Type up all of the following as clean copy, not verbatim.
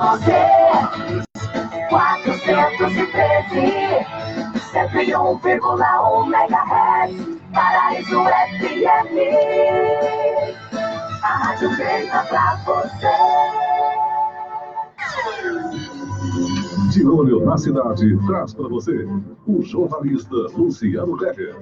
413, 101,1 MHz, Paraíso FM, a rádio feita pra você. De Olho na Cidade, traz para você o jornalista Luciano Kleber.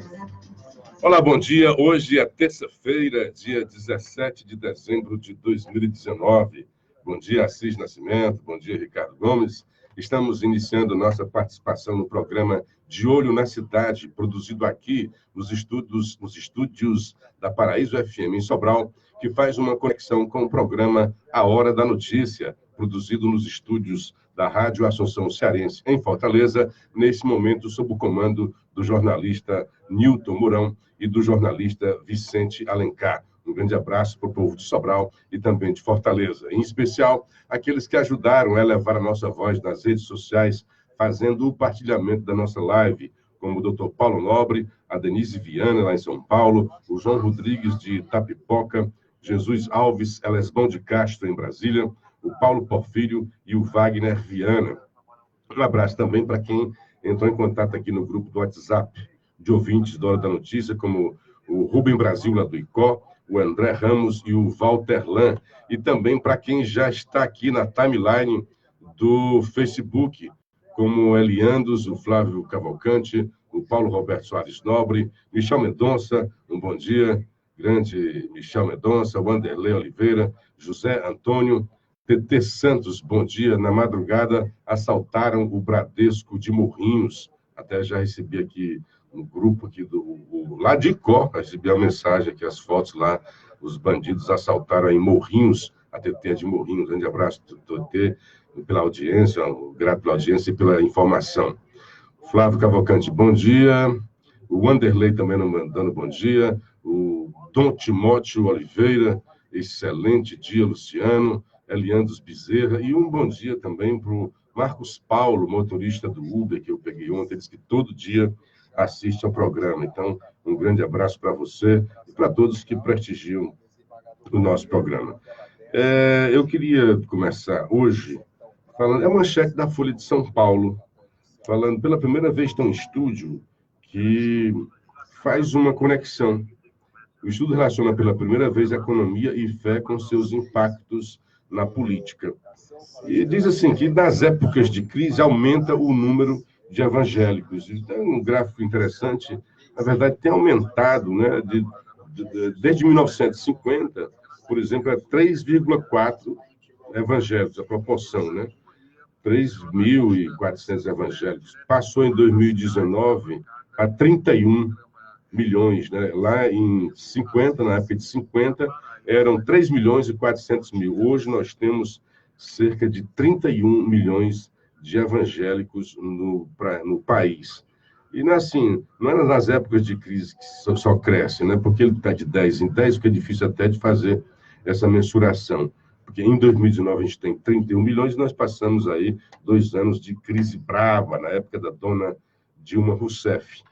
Olá, bom dia. Hoje é terça-feira, dia 17 de dezembro de 2019. Bom dia, Assis Nascimento. Bom dia, Ricardo Gomes. Estamos iniciando nossa participação no programa De Olho na Cidade, produzido aqui nos estúdios da Paraíso FM em Sobral, que faz uma conexão com o programa A Hora da Notícia, produzido nos estúdios da Rádio Assunção Cearense, em Fortaleza, nesse momento sob o comando do jornalista Nilton Mourão e do jornalista Vicente Alencar. Um grande abraço para o povo de Sobral e também de Fortaleza. Em especial, aqueles que ajudaram a elevar a nossa voz nas redes sociais, fazendo o partilhamento da nossa live, como o Dr. Paulo Nobre, a Denise Viana, lá em São Paulo, o João Rodrigues, de Itapipoca, Jesus Alves Elesbão de Castro, em Brasília, o Paulo Porfírio e o Wagner Viana. Um abraço também para quem entrou em contato aqui no grupo do WhatsApp de ouvintes da Hora da Notícia, como o Rubem Brasil, lá do ICO, o André Ramos e o Walter Lan. E também para quem já está aqui na timeline do Facebook, como o Eliandos, o Flávio Cavalcante, o Paulo Roberto Soares Nobre, Michel Mendonça, um bom dia, grande Michel Mendonça, Wanderlei Oliveira, José Antônio, TT Santos, bom dia. Na madrugada, assaltaram o Bradesco de Morrinhos. Até já recebi aqui no grupo aqui lá de Icó, recebi a mensagem aqui, as fotos lá, os bandidos assaltaram em Morrinhos, a TT de Morrinhos. Grande abraço, TT, pela audiência, grato pela audiência e pela informação. Flávio Cavalcante, bom dia. O Wanderlei também mandando bom dia. O Dom Timóteo Oliveira, excelente dia, Luciano. Eliandos Bezerra, e um bom dia também para o Marcos Paulo, motorista do Uber, que eu peguei ontem, ele disse que todo dia assiste ao programa. Então, um grande abraço para você e para todos que prestigiam o nosso programa. Eu queria começar hoje falando, é uma manchete da Folha de São Paulo, falando, pela primeira vez tem um estúdio que faz uma conexão. O estudo relaciona pela primeira vez a economia e fé com seus impactos na política. E diz assim, que nas épocas de crise aumenta o número de evangélicos. E tem um gráfico interessante, na verdade tem aumentado, né, desde 1950, por exemplo, é 3,4 evangélicos, a proporção, né? 3.400 evangélicos. Passou em 2019 a 31 milhões, né? Lá em 50, na época de 50, eram 3.400.000. Hoje nós temos cerca de 31 milhões de evangélicos no país. E assim, não é nas épocas de crise que só cresce, né? Porque ele está de 10 em 10, fica difícil até de fazer essa mensuração. Porque em 2019 a gente tem 31 milhões e nós passamos aí 2 anos de crise brava, na época da dona Dilma Rousseff.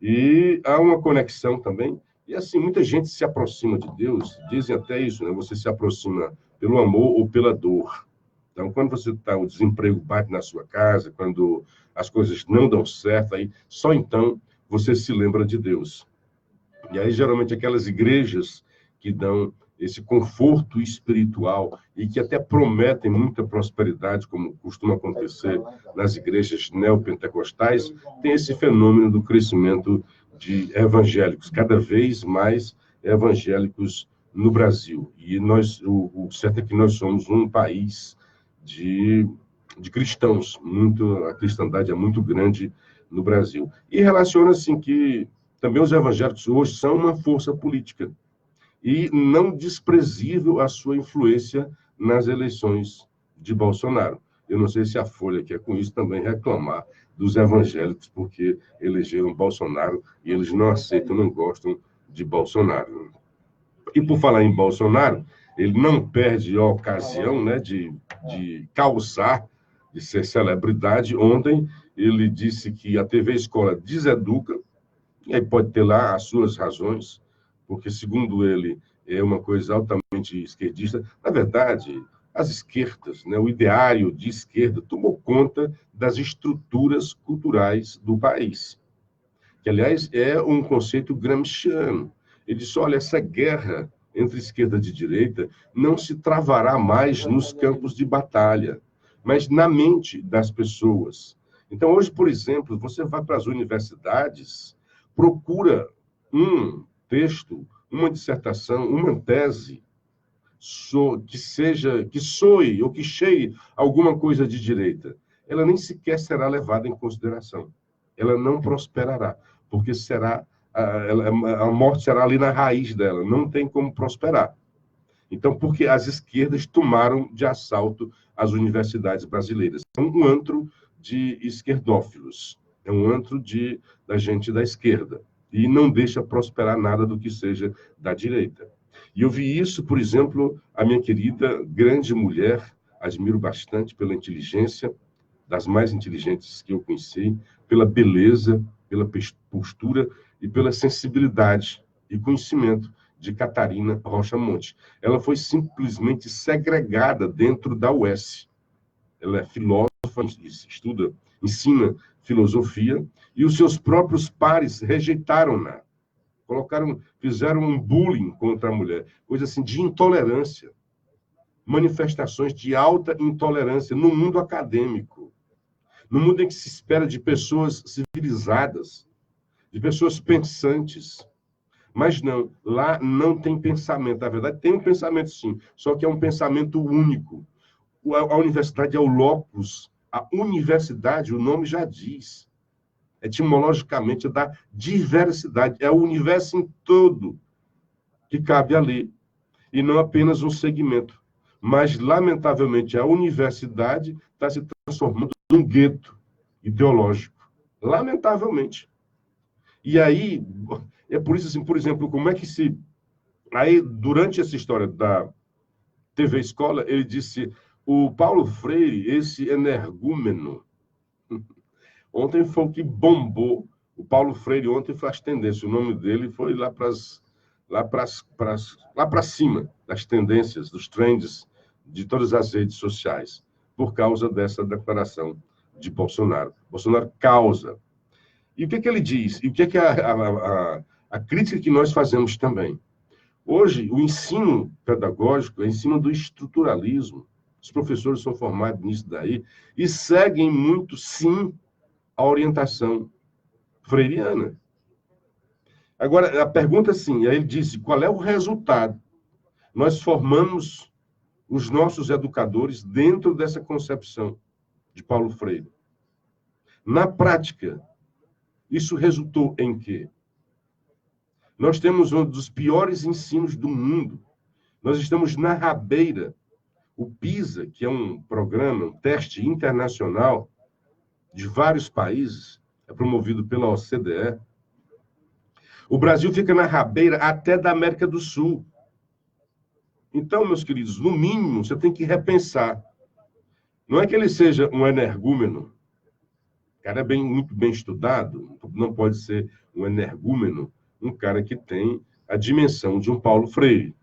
E há uma conexão também. E assim, muita gente se aproxima de Deus, dizem até isso, né? Você se aproxima pelo amor ou pela dor. Então, quando você está, o desemprego bate na sua casa, quando as coisas não dão certo, aí só então você se lembra de Deus. E aí, geralmente, aquelas igrejas que dão esse conforto espiritual e que até prometem muita prosperidade, como costuma acontecer nas igrejas neopentecostais, tem esse fenômeno do crescimento de evangélicos, cada vez mais evangélicos no Brasil. E o certo é que nós somos um país de cristãos, a cristandade é muito grande no Brasil. E relaciona-se assim, que também os evangélicos hoje são uma força política e não desprezível a sua influência nas eleições de Bolsonaro. Eu não sei se a Folha quer com isso também reclamar dos evangélicos, porque elegeram Bolsonaro e eles não aceitam, não gostam de Bolsonaro. E por falar em Bolsonaro, ele não perde a ocasião, né, de causar, de ser celebridade. Ontem ele disse que a TV Escola deseduca, e aí pode ter lá as suas razões, porque, segundo ele, é uma coisa altamente esquerdista. Na verdade, as esquerdas, né, o ideário de esquerda tomou conta das estruturas culturais do país. Que, aliás, é um conceito gramsciano. Ele disse, olha, essa guerra entre esquerda e direita não se travará mais nos campos de batalha, mas na mente das pessoas. Então, hoje, por exemplo, você vai para as universidades, procura um texto, uma dissertação, uma tese que soe ou que cheire alguma coisa de direita. Ela nem sequer será levada em consideração. Ela não prosperará, porque a morte será ali na raiz dela, não tem como prosperar. Então, porque as esquerdas tomaram de assalto as universidades brasileiras. É um antro de esquerdófilos, é um antro da gente da esquerda, e não deixa prosperar nada do que seja da direita. E eu vi isso, por exemplo, a minha querida grande mulher, admiro bastante pela inteligência, das mais inteligentes que eu conheci, pela beleza, pela postura e pela sensibilidade e conhecimento de Catarina Rocha Monte. Ela foi simplesmente segregada dentro da UES. Ela é filósofa, estuda, ensina filosofia, e os seus próprios pares rejeitaram-na. Fizeram um bullying contra a mulher, coisa assim de intolerância, manifestações de alta intolerância no mundo acadêmico, no mundo em que se espera de pessoas civilizadas, de pessoas pensantes. Mas não, lá não tem pensamento. Na verdade, tem um pensamento sim, só que é um pensamento único. A universidade é o locus, a universidade, o nome já diz, etimologicamente, é da diversidade, é o universo em todo que cabe ali, e não apenas um segmento. Mas, lamentavelmente, a universidade está se transformando num gueto ideológico. Lamentavelmente. E aí, é por isso, assim, por exemplo, como é que se... Aí, durante essa história da TV Escola, ele disse, o Paulo Freire, esse energúmeno, ontem foi o que bombou. O Paulo Freire ontem foi as tendências. O nome dele foi lá para cima das tendências, dos trends de todas as redes sociais, por causa dessa declaração de Bolsonaro. Bolsonaro causa. E o que ele diz? E o que a crítica que nós fazemos também? Hoje, o ensino pedagógico é o ensino do estruturalismo. Os professores são formados nisso daí e seguem muito, sim, a orientação freiriana. Agora, a pergunta é assim, aí ele disse, qual é o resultado? Nós formamos os nossos educadores dentro dessa concepção de Paulo Freire. Na prática, isso resultou em quê? Nós temos um dos piores ensinos do mundo. Nós estamos na rabeira. O PISA, que é um programa, um teste internacional de vários países, é promovido pela OCDE. O Brasil fica na rabeira até da América do Sul. Então, meus queridos, no mínimo, você tem que repensar. Não é que ele seja um energúmeno. O cara é muito bem estudado, não pode ser um energúmeno, um cara que tem a dimensão de um Paulo Freire,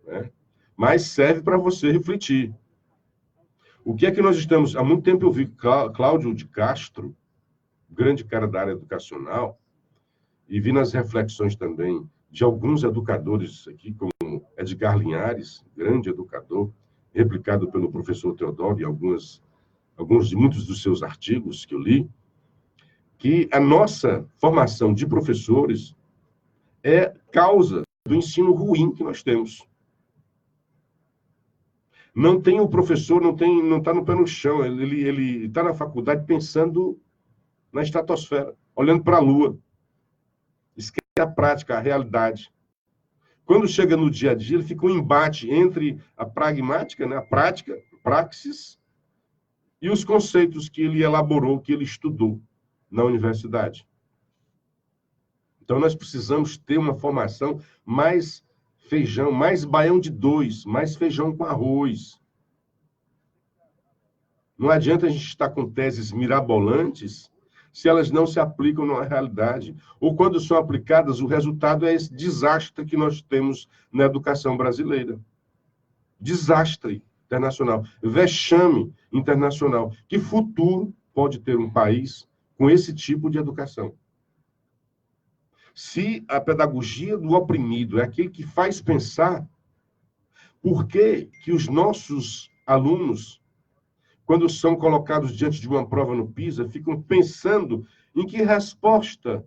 né? Mas serve para você refletir. O que é que nós estamos... Há muito tempo eu vi Cláudio de Castro, grande cara da área educacional, e vi nas reflexões também de alguns educadores aqui, como Edgar Linhares, grande educador, replicado pelo professor Teodoro e muitos dos seus artigos que eu li, que a nossa formação de professores é causa do ensino ruim que nós temos. Não tem o professor, não está no pé no chão, ele está na faculdade pensando na estratosfera, olhando para a Lua. Esquece a prática, a realidade. Quando chega no dia a dia, ele fica um embate entre a pragmática, né, a prática, praxis, e os conceitos que ele elaborou, que ele estudou na universidade. Então, nós precisamos ter uma formação mais feijão, mais baião de dois, mais feijão com arroz. Não adianta a gente estar com teses mirabolantes se elas não se aplicam na realidade. Ou quando são aplicadas, o resultado é esse desastre que nós temos na educação brasileira. Desastre. internacional, vexame internacional. Que futuro pode ter um país com esse tipo de educação? Se a pedagogia do oprimido é aquele que faz pensar, por que que os nossos alunos, quando são colocados diante de uma prova no PISA, ficam pensando em que resposta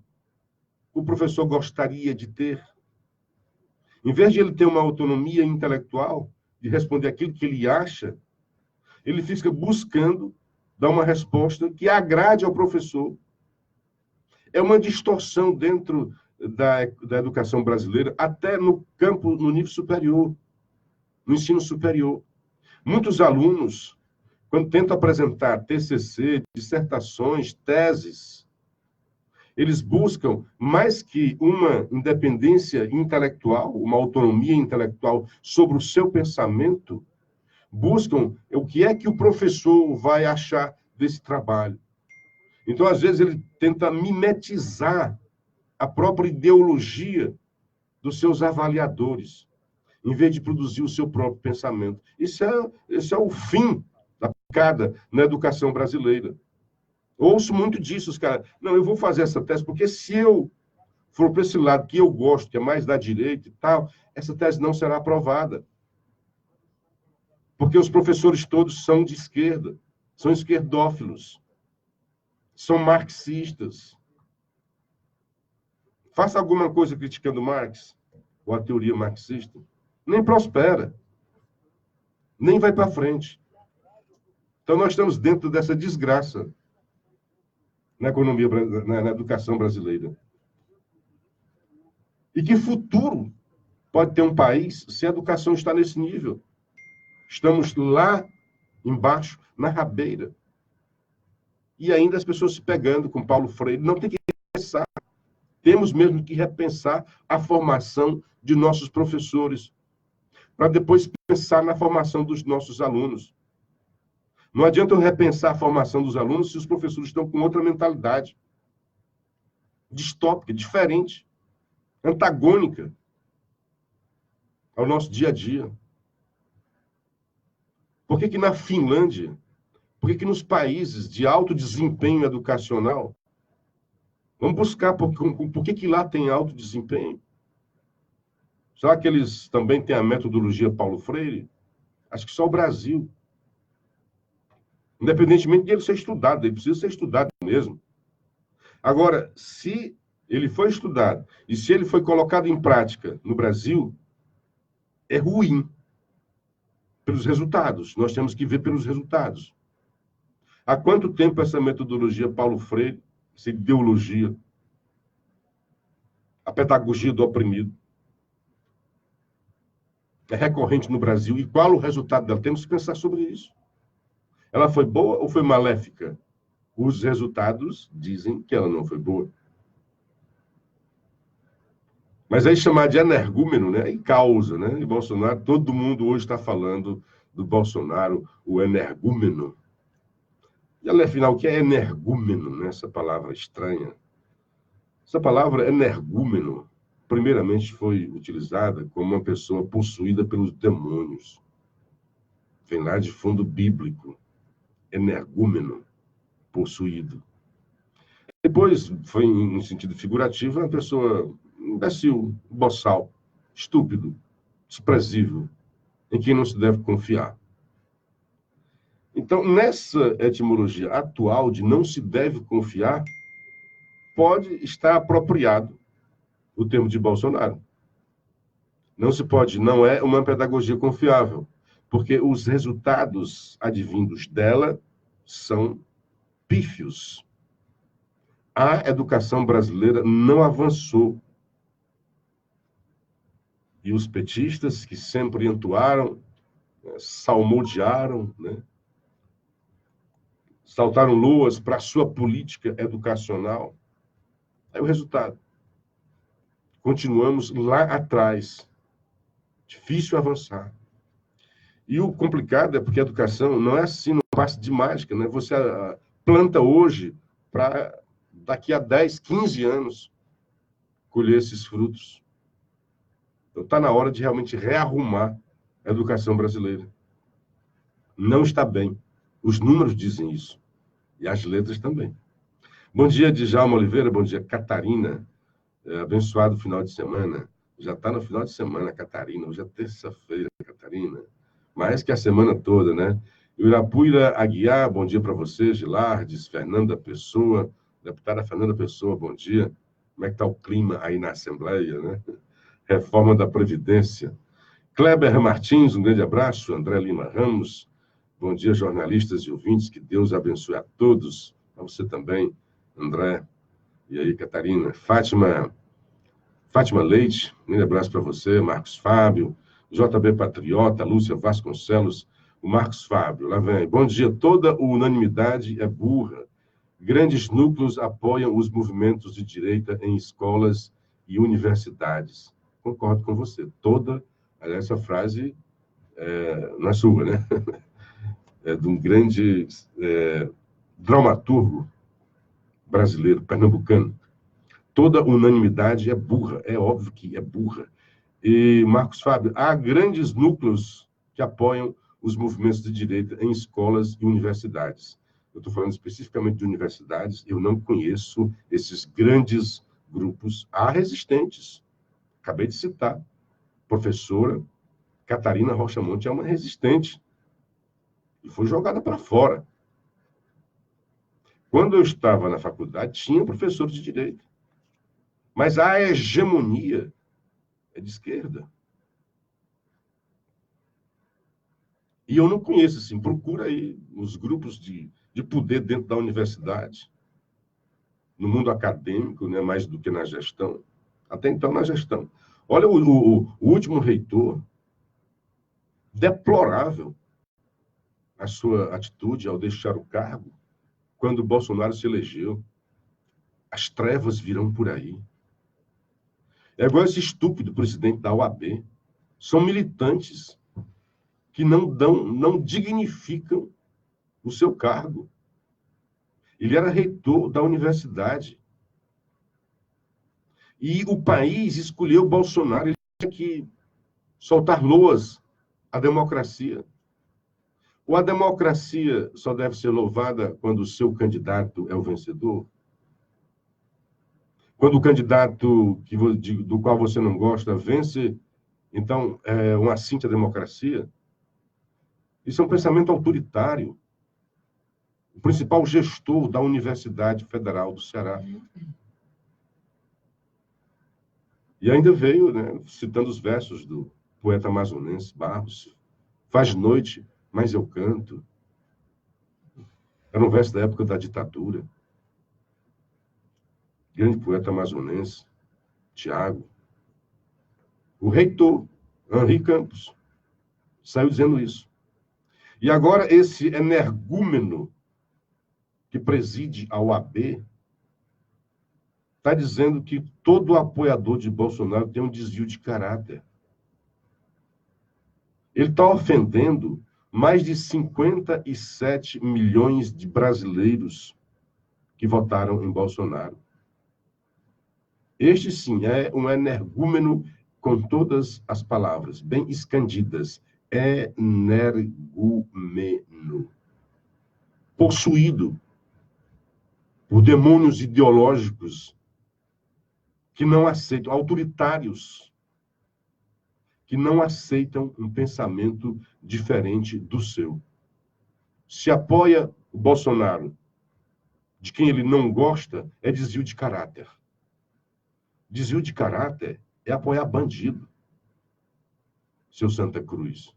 o professor gostaria de ter? Em vez de ele ter uma autonomia intelectual, de responder aquilo que ele acha, ele fica buscando dar uma resposta que agrade ao professor. É uma distorção dentro da educação brasileira, até no campo, no nível superior, no ensino superior. Muitos alunos, quando tentam apresentar TCC, dissertações, teses, eles buscam, mais que uma independência intelectual, uma autonomia intelectual sobre o seu pensamento, buscam o que é que o professor vai achar desse trabalho. Então, às vezes, ele tenta mimetizar a própria ideologia dos seus avaliadores, em vez de produzir o seu próprio pensamento. Esse é o fim da picada na educação brasileira. Ouço muito disso, os caras. Não, eu vou fazer essa tese, porque se eu for para esse lado que eu gosto, que é mais da direita e tal, essa tese não será aprovada. Porque os professores todos são de esquerda, são esquerdófilos, são marxistas. Faça alguma coisa criticando Marx, ou a teoria marxista, nem prospera, nem vai para frente. Então, nós estamos dentro dessa desgraça na economia, na educação brasileira. E que futuro pode ter um país se a educação está nesse nível? Estamos lá embaixo, na rabeira. E ainda as pessoas se pegando com Paulo Freire. Não tem que repensar. Temos mesmo que repensar a formação de nossos professores, para depois pensar na formação dos nossos alunos. Não adianta eu repensar a formação dos alunos se os professores estão com outra mentalidade. Distópica, diferente, antagônica ao nosso dia a dia. Por que que na Finlândia, por que que nos países de alto desempenho educacional, vamos buscar por que que lá tem alto desempenho? Será que eles também têm a metodologia Paulo Freire? Acho que só o Brasil. Independentemente de ele ser estudado, ele precisa ser estudado mesmo. Agora, se ele foi estudado e se ele foi colocado em prática no Brasil, é ruim pelos resultados. Nós temos que ver pelos resultados. Há quanto tempo essa metodologia Paulo Freire, essa ideologia, a pedagogia do oprimido, é recorrente no Brasil? E qual o resultado dela? Temos que pensar sobre isso. Ela foi boa ou foi maléfica? Os resultados dizem que ela não foi boa. Mas aí chamar de energúmeno, né? E causa, né? E Bolsonaro, todo mundo hoje está falando do Bolsonaro, o energúmeno. E afinal, o que é energúmeno, né? Essa palavra estranha. Essa palavra energúmeno, primeiramente foi utilizada como uma pessoa possuída pelos demônios. Vem lá de fundo bíblico. Energúmeno, possuído. Depois, foi em sentido figurativo, uma pessoa imbecil, boçal, estúpido, desprezível, em quem não se deve confiar. Então, nessa etimologia atual de não se deve confiar, pode estar apropriado o termo de Bolsonaro. Não se pode, não é uma pedagogia confiável, porque os resultados advindos dela são pífios. A educação brasileira não avançou. E os petistas, que sempre entoaram, salmodiaram, né? Saltaram luas para a sua política educacional. É o resultado. Continuamos lá atrás. Difícil avançar. E o complicado é porque a educação não é assim, não passe de mágica, né? Você planta hoje para daqui a 10, 15 anos colher esses frutos. Então está na hora de realmente rearrumar a educação brasileira. não está bem. Os números dizem isso. E as letras também. Bom dia, Djalma Oliveira. Bom dia, Catarina. Abençoado final de semana. Já está no final de semana, Catarina. Hoje é terça-feira, Catarina. Mais que a semana toda, né? Irapuira Aguiar, bom dia para você. Gilardes, Fernanda Pessoa. Deputada Fernanda Pessoa, bom dia. Como é que está o clima aí na Assembleia, né? Reforma da Previdência. Kleber Martins, um grande abraço. André Lima Ramos, bom dia, jornalistas e ouvintes. Que Deus abençoe a todos. A você também, André. E aí, Catarina. Fátima Leite, um grande abraço para você. Marcos Fábio, JB Patriota, Lúcia Vasconcelos, o Marcos Fábio. Lá vem. Bom dia. Toda unanimidade é burra. Grandes núcleos apoiam os movimentos de direita em escolas e universidades. Concordo com você. Essa frase não é sua, né? É de um grande dramaturgo brasileiro, pernambucano. Toda unanimidade é burra. É óbvio que é burra. E, Marcos Fábio, há grandes núcleos que apoiam os movimentos de direita em escolas e universidades. Eu estou falando especificamente de universidades, eu não conheço esses grandes grupos. Há resistentes. Acabei de citar. Professora Catarina Rocha Monte é uma resistente. E foi jogada para fora. Quando eu estava na faculdade, tinha professor de direito. Mas a hegemonia é de esquerda. E eu não conheço, assim, procura aí os grupos de poder dentro da universidade, no mundo acadêmico, né, mais do que na gestão. Até então, na gestão. Olha, o último reitor, deplorável a sua atitude ao deixar o cargo, quando o Bolsonaro se elegeu. As trevas virão por aí. É igual esse estúpido presidente da OAB. São militantes que não dignificam o seu cargo. Ele era reitor da universidade. E o país escolheu Bolsonaro. Ele tinha que soltar loas à democracia. Ou a democracia só deve ser louvada quando o seu candidato é o vencedor? Quando o candidato do qual você não gosta vence, então é uma cinta democracia? Isso é um pensamento autoritário. O principal gestor da Universidade Federal do Ceará. E ainda veio, né, citando os versos do poeta amazonense Barros. Faz noite, mas eu canto. Era um verso da época da ditadura. Grande poeta amazonense, Tiago. O reitor, Henri Campos, saiu dizendo isso. E agora esse energúmeno que preside a OAB está dizendo que todo apoiador de Bolsonaro tem um desvio de caráter. Ele está ofendendo mais de 57 milhões de brasileiros que votaram em Bolsonaro. Este, sim, é um energúmeno com todas as palavras, bem escandidas. Energúmeno. Possuído por demônios ideológicos que não aceitam, autoritários, que não aceitam um pensamento diferente do seu. Se apoia o Bolsonaro, de quem ele não gosta, é desvio de caráter. Desvio de caráter é apoiar bandido, seu Santa Cruz.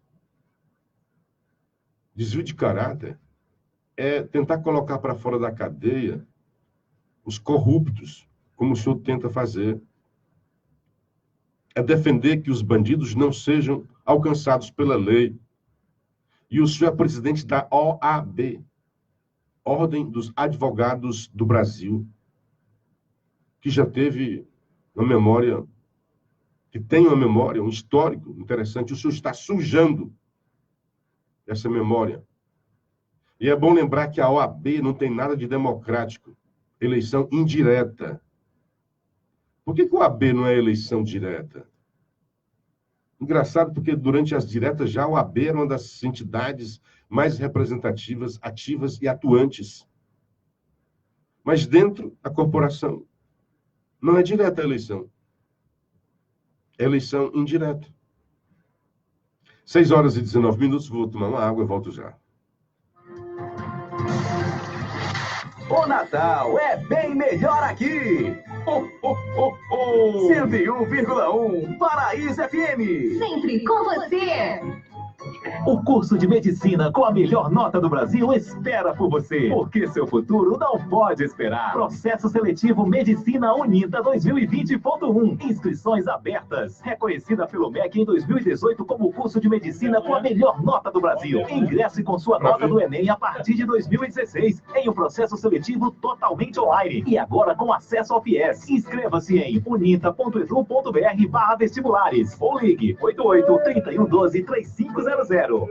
Desvio de caráter é tentar colocar para fora da cadeia os corruptos, como o senhor tenta fazer. É defender que os bandidos não sejam alcançados pela lei. E o senhor é presidente da OAB, Ordem dos Advogados do Brasil, que já teve uma memória, que tem uma memória, um histórico interessante. O senhor está sujando essa memória. E é bom lembrar que a OAB não tem nada de democrático. Eleição indireta. Por que a OAB não é eleição direta? Engraçado porque durante as diretas já a OAB era uma das entidades mais representativas, ativas e atuantes. Mas dentro da corporação não é direta a eleição. É eleição indireta. 6h19, vou tomar uma água e volto já. O Natal é bem melhor aqui. 101,1 Paraíso FM. Sempre com você. O curso de medicina com a melhor nota do Brasil espera por você, porque seu futuro não pode esperar. Processo seletivo Medicina Unida 2020.1. Inscrições abertas. Reconhecida pelo MEC em 2018 como curso de medicina com a melhor nota do Brasil. Ingresse com sua nota do Enem a partir de 2016 em um processo seletivo totalmente online e agora com acesso ao FIES. Inscreva-se em unita.edu.br/vestibulares ou ligue 88-3112-3500.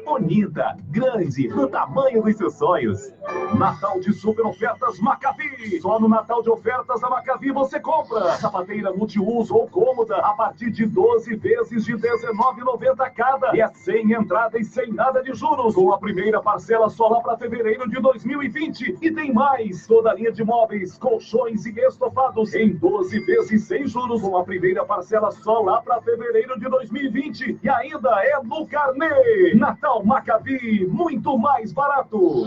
Unida, grande, do tamanho dos seus sonhos. Natal de super ofertas Maccabi. Só no Natal de ofertas da Maccabi você compra sapateira multiuso ou cômoda a partir de 12 vezes de R$19,90 cada. E é sem entrada e sem nada de juros. Com a primeira parcela só lá para fevereiro de 2020. E tem mais. Toda a linha de móveis, colchões e estofados em 12 vezes sem juros. Com a primeira parcela só lá para fevereiro de 2020. E ainda é no carnê. Natal Maccabi, muito mais barato.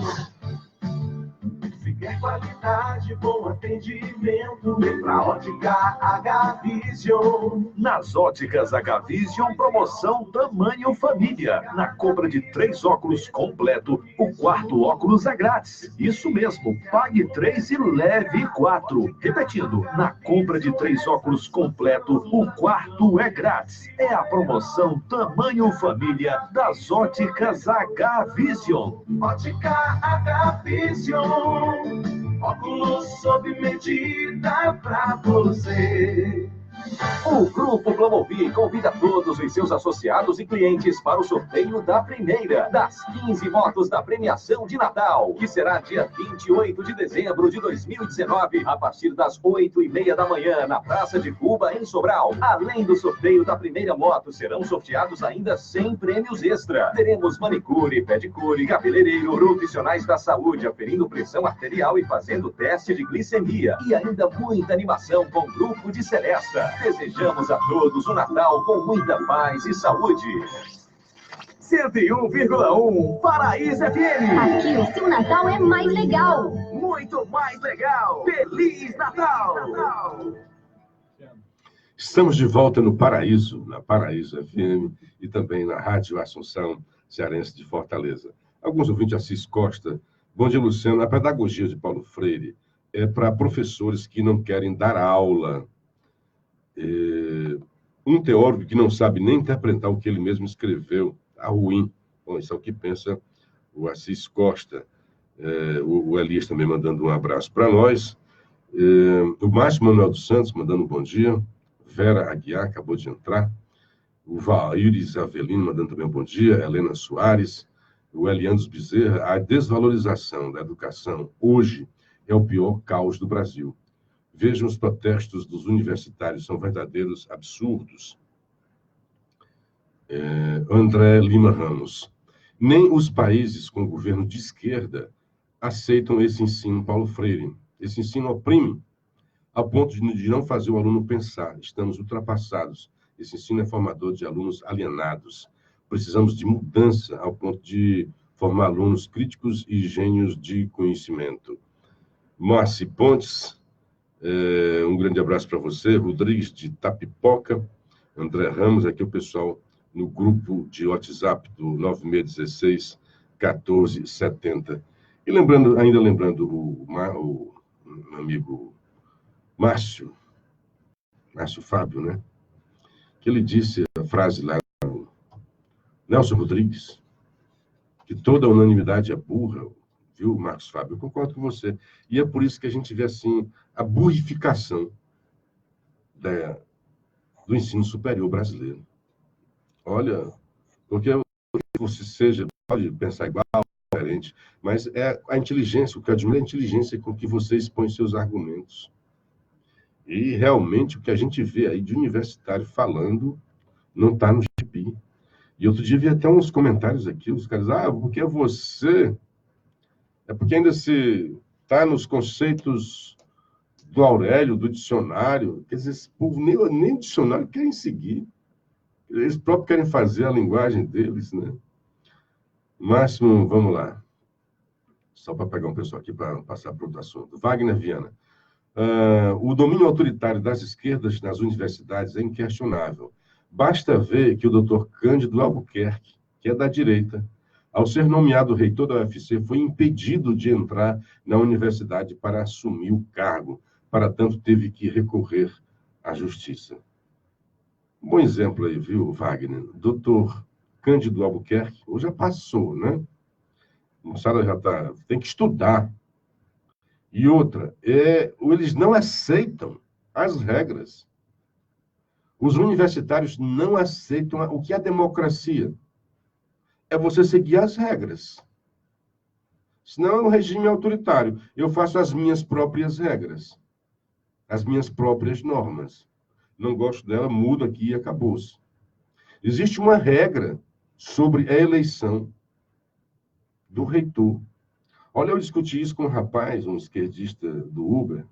Se quer qualidade, bom atendimento, vem pra Ótica H-Vision. Nas óticas H-Vision, promoção tamanho família. Na compra de 3 óculos completo, o 4º óculos é grátis. Isso mesmo, pague 3 e leve 4. Repetindo, na compra de 3 óculos completo, o 4º é grátis. É a promoção tamanho família das óticas H-Vision. Ótica H-Vision. Óculos sob medida pra você. O Grupo Glamovi convida todos os seus associados e clientes para o sorteio da primeira das 15 motos da premiação de Natal, que será dia 28 de dezembro de 2019, a partir das 8h30 da manhã, na Praça de Cuba, em Sobral. Além do sorteio da primeira moto, serão sorteados ainda 100 prêmios extra. Teremos manicure, pedicure, cabeleireiro, profissionais da saúde, aferindo pressão arterial e fazendo teste de glicemia. E ainda muita animação com o Grupo de Celesta. Desejamos a todos um Natal com muita paz e saúde. 101,1 Paraíso FM. Aqui o seu Natal é mais legal. Muito mais legal. Feliz Natal! Estamos de volta no Paraíso, na Paraíso FM e também na Rádio Assunção Cearense de Fortaleza. Alguns ouvintes, Assis Costa. Bom dia, Luciano. A pedagogia de Paulo Freire é para professores que não querem dar aula. Um teórico que não sabe nem interpretar o que ele mesmo escreveu, tá ruim. Bom, isso é o que pensa o Assis Costa. O Elias também mandando um abraço para nós. O Márcio Manuel dos Santos mandando um bom dia. Vera Aguiar acabou de entrar. O Valíris Avelino mandando também um bom dia. Helena Soares. O Eliandro Bezerra. A desvalorização da educação hoje é o pior caos do Brasil. Vejam os protestos dos universitários, são verdadeiros absurdos. André Lima Ramos. Nem os países com governo de esquerda aceitam esse ensino Paulo Freire. Esse ensino oprime, ao ponto de não fazer o aluno pensar. Estamos ultrapassados. Esse ensino é formador de alunos alienados. Precisamos de mudança, ao ponto de formar alunos críticos e gênios de conhecimento. Moacir Pontes. Um grande abraço para você, Rodrigues de Tapipoca, André Ramos, aqui o pessoal no grupo de WhatsApp do 9616-1470. E ainda lembrando o meu amigo Márcio Fábio, né? Que ele disse a frase lá, Nelson Rodrigues, que toda unanimidade é burra. Viu, Marcos Fábio? Eu concordo com você. E é por isso que a gente vê, assim, a burrificação do ensino superior brasileiro. Olha, porque você pode pensar igual, diferente, mas é a inteligência, o que eu admiro é a inteligência com que você expõe seus argumentos. E, realmente, o que a gente vê aí de universitário falando não está no gibi. Tupi. E outro dia vi até uns comentários aqui, os caras, porque você... É porque ainda se está nos conceitos do Aurélio, do dicionário. Quer dizer, esse povo nem o dicionário querem seguir. Eles próprios querem fazer a linguagem deles, né? Máximo, vamos lá. Só para pegar um pessoal aqui para passar para outro assunto. Wagner Viana. O domínio autoritário das esquerdas nas universidades é inquestionável. Basta ver que o doutor Cândido Albuquerque, que é da direita, ao ser nomeado reitor da UFC, foi impedido de entrar na universidade para assumir o cargo. Para tanto, teve que recorrer à justiça. Um bom exemplo aí, viu, Wagner? Doutor Cândido Albuquerque, hoje já passou, né? A moçada já está... Tem que estudar. E outra, eles não aceitam as regras. Os universitários não aceitam o que é democracia. É você seguir as regras. Senão é um regime autoritário. Eu faço as minhas próprias regras. As minhas próprias normas. Não gosto dela, mudo aqui e acabou-se. Existe uma regra sobre a eleição do reitor. Olha, eu discuti isso com um rapaz, um esquerdista do Uber.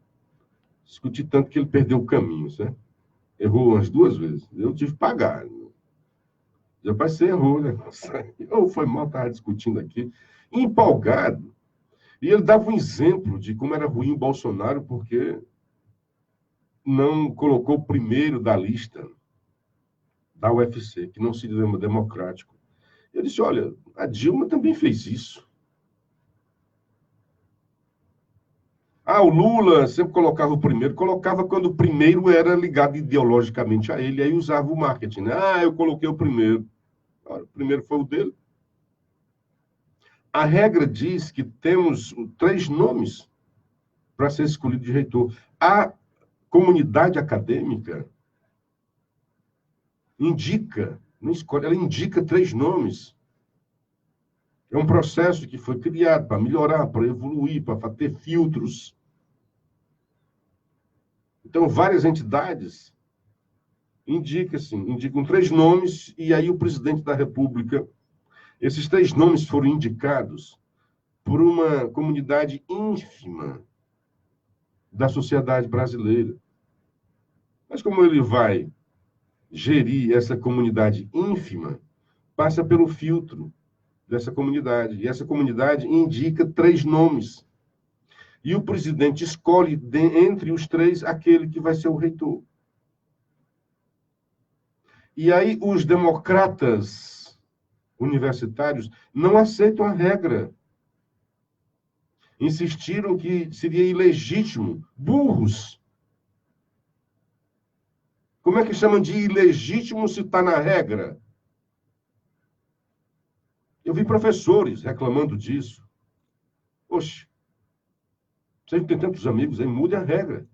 Discuti tanto que ele perdeu o caminho, certo? Errou umas 2 vezes. Eu tive que pagar. Já você errou, né? Eu foi mal, estava discutindo aqui. Empolgado. E ele dava um exemplo de como era ruim o Bolsonaro porque não colocou o primeiro da lista da UFC, que não se chama democrático. Eu disse, olha, a Dilma também fez isso. O Lula sempre colocava o primeiro, colocava quando o primeiro era ligado ideologicamente a ele, aí usava o marketing, né? Eu coloquei o primeiro. O primeiro foi o dele. A regra diz que temos 3 nomes para ser escolhido de reitor. A comunidade acadêmica indica, não escolhe, ela indica 3 nomes. É um processo que foi criado para melhorar, para evoluir, para ter filtros. Então, várias entidades indicam 3 nomes, e aí o presidente da República, esses 3 nomes foram indicados por uma comunidade ínfima da sociedade brasileira. Mas como ele vai gerir essa comunidade ínfima, passa pelo filtro dessa comunidade. E essa comunidade indica 3 nomes. E o presidente escolhe, entre os 3, aquele que vai ser o reitor. E aí os democratas universitários não aceitam a regra. Insistiram que seria ilegítimo. Burros. Como é que chamam de ilegítimo se está na regra? Eu vi professores reclamando disso. Oxe, você tem tantos amigos aí, mude a regra.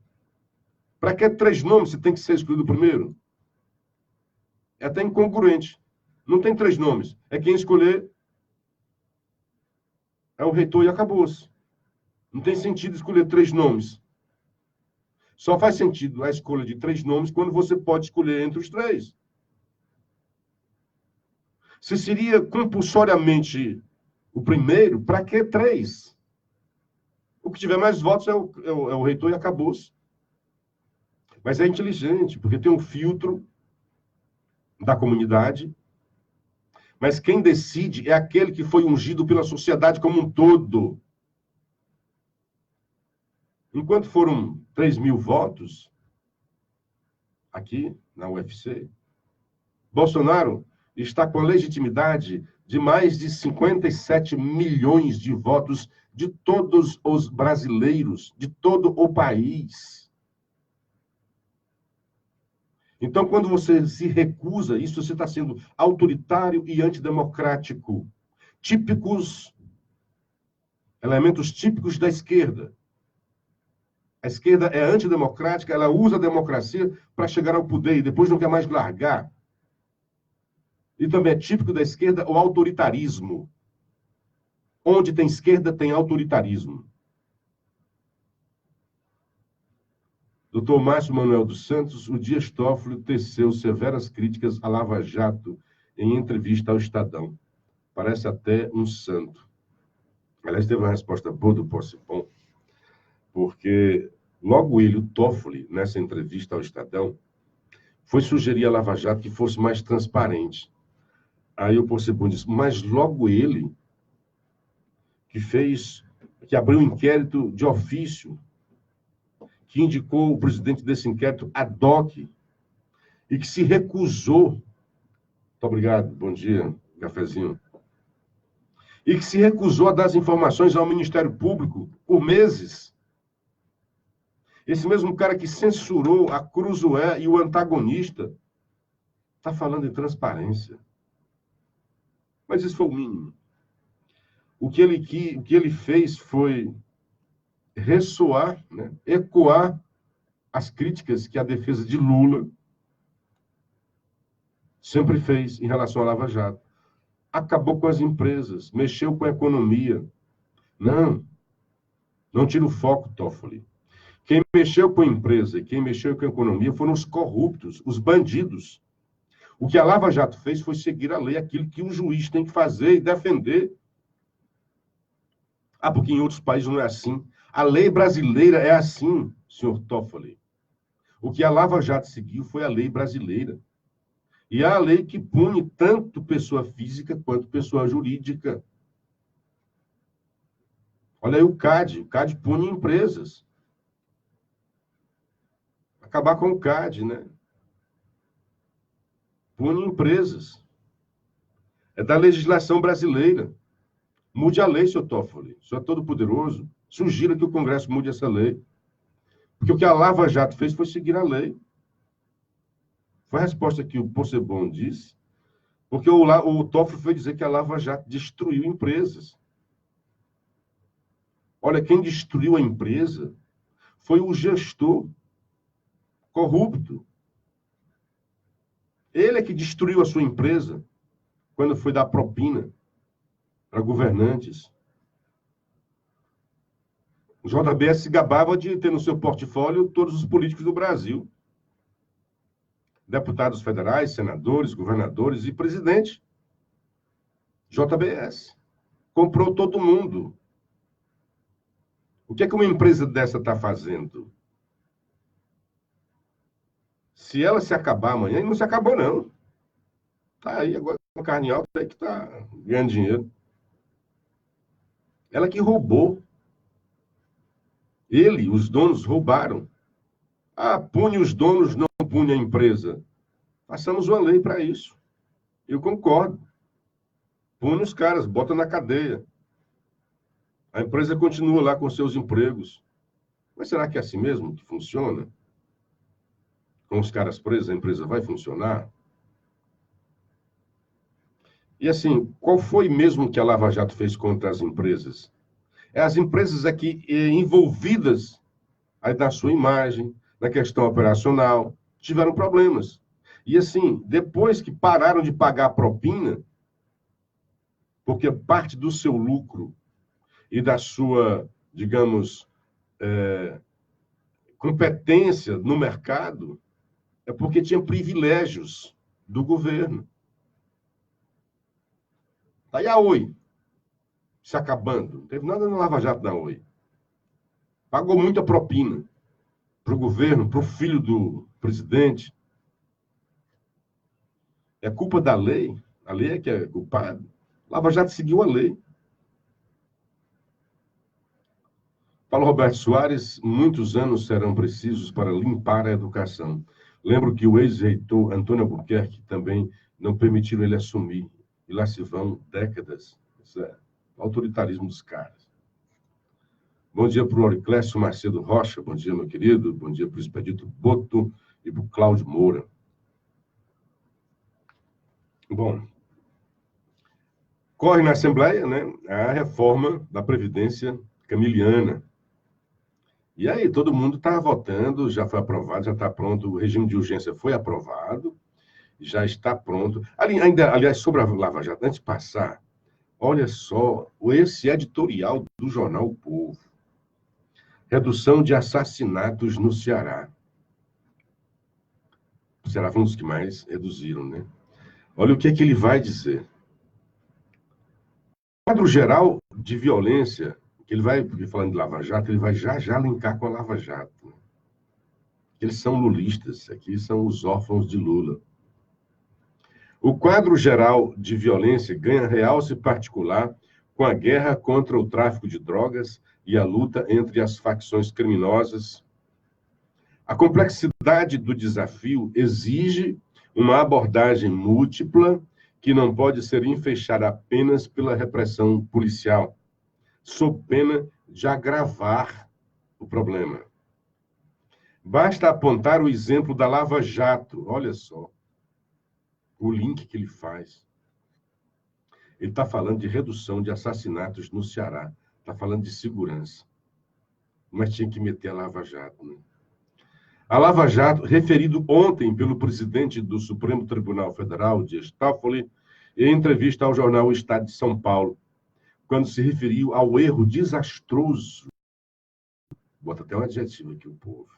Para que 3 nomes se tem que ser escolhido primeiro? É até incongruente. Não tem 3 nomes. É quem escolher é o reitor e acabou-se. Não tem sentido escolher 3 nomes. Só faz sentido a escolha de 3 nomes quando você pode escolher entre os 3. Se seria compulsoriamente o primeiro, para que 3? O que tiver mais votos é o reitor e acabou-se. Mas é inteligente, porque tem um filtro da comunidade, mas quem decide é aquele que foi ungido pela sociedade como um todo. Enquanto foram 3.000 votos aqui na UFC, Bolsonaro está com a legitimidade de mais de 57 milhões de votos de todos os brasileiros, de todo o país. Então, quando você se recusa, isso você está sendo autoritário e antidemocrático. Elementos típicos da esquerda. A esquerda é antidemocrática, ela usa a democracia para chegar ao poder e depois não quer mais largar. E também é típico da esquerda o autoritarismo. Onde tem esquerda, tem autoritarismo. Dr. Márcio Manuel dos Santos, o Dias Toffoli teceu severas críticas à Lava Jato em entrevista ao Estadão. Parece até um santo. Aliás, teve uma resposta boa do Posse-Bom, porque logo ele, o Toffoli, nessa entrevista ao Estadão, foi sugerir à Lava Jato que fosse mais transparente. Aí o Posse-Bom disse, mas logo ele, que abriu um inquérito de ofício, que indicou o presidente desse inquérito ad hoc, e que se recusou, muito obrigado, bom dia, cafezinho, e que se recusou a dar as informações ao Ministério Público por meses. Esse mesmo cara que censurou a Cruzoé e o antagonista está falando em transparência. Mas isso foi o mínimo. O que ele fez foi ressoar, né, ecoar as críticas que a defesa de Lula sempre fez em relação à Lava Jato. Acabou com as empresas, mexeu com a economia. Não tira o foco, Toffoli. Quem mexeu com a empresa e quem mexeu com a economia foram os corruptos, os bandidos. O que a Lava Jato fez foi seguir a lei, aquilo que um juiz tem que fazer e defender. Porque em outros países não é assim. A lei brasileira é assim, senhor Toffoli. O que a Lava Jato seguiu foi a lei brasileira. E é a lei que pune tanto pessoa física quanto pessoa jurídica. Olha aí o CAD pune empresas. Acabar com o CAD, né? Pune empresas. É da legislação brasileira. Mude a lei, senhor Toffoli. O senhor é todo poderoso. Sugira que o Congresso mude essa lei. Porque o que a Lava Jato fez foi seguir a lei. Foi a resposta que o Posse-Bom disse, porque o Toffoli foi dizer que a Lava Jato destruiu empresas. Olha, quem destruiu a empresa foi o gestor corrupto. Ele é que destruiu a sua empresa quando foi dar propina para governantes. O JBS se gabava de ter no seu portfólio todos os políticos do Brasil. Deputados federais, senadores, governadores e presidente. JBS. Comprou todo mundo. O que é que uma empresa dessa está fazendo? Se ela se acabar amanhã, e não se acabou, não. Está aí agora com carne alta, aí que está ganhando dinheiro. Ela que roubou. Os donos roubaram. Pune os donos, não pune a empresa. Passamos uma lei para isso. Eu concordo. Pune os caras, bota na cadeia. A empresa continua lá com seus empregos. Mas será que é assim mesmo que funciona? Com os caras presos, a empresa vai funcionar? E assim, qual foi mesmo que a Lava Jato fez contra as empresas? As empresas aqui envolvidas aí na sua imagem, na questão operacional, tiveram problemas. E assim, depois que pararam de pagar a propina, porque parte do seu lucro e da sua, digamos, competência no mercado, é porque tinha privilégios do governo. Aí a Oi se acabando. Não teve nada no Lava Jato da Oi. Pagou muita propina para o governo, para o filho do presidente. É culpa da lei. A lei é que é culpada. Lava Jato seguiu a lei. Paulo Roberto Soares, muitos anos serão precisos para limpar a educação. Lembro que o ex-reitor Antônio Albuquerque também não permitiram ele assumir. E lá se vão décadas. Isso é o autoritarismo dos caras. Bom dia para o Auriclécio Macedo Rocha. Bom dia, meu querido. Bom dia para o Expedito Boto e para o Cláudio Moura. Bom, corre na Assembleia, né, a reforma da Previdência camiliana. E aí, todo mundo está votando, já foi aprovado, já está pronto, o regime de urgência foi aprovado, já está pronto. Aliás, sobre a Lava Jato, antes de passar, olha só, esse editorial do jornal O Povo. Redução de assassinatos no Ceará. O Ceará foi um dos que mais reduziram, né? Olha o que é que ele vai dizer. O quadro geral de violência, que ele vai, falando de Lava Jato, ele vai já linkar com a Lava Jato. Eles são lulistas, aqui são os órfãos de Lula. O quadro geral de violência ganha realce particular com a guerra contra o tráfico de drogas e a luta entre as facções criminosas. A complexidade do desafio exige uma abordagem múltipla que não pode ser enfeixada apenas pela repressão policial, sob pena de agravar o problema. Basta apontar o exemplo da Lava Jato, olha só, o link que ele faz. Ele está falando de redução de assassinatos no Ceará, está falando de segurança. Mas tinha que meter a Lava Jato, né? A Lava Jato, referido ontem pelo presidente do Supremo Tribunal Federal, Dias Toffoli, em entrevista ao jornal O Estado de São Paulo, quando se referiu ao erro desastroso, bota até um adjetivo aqui o povo,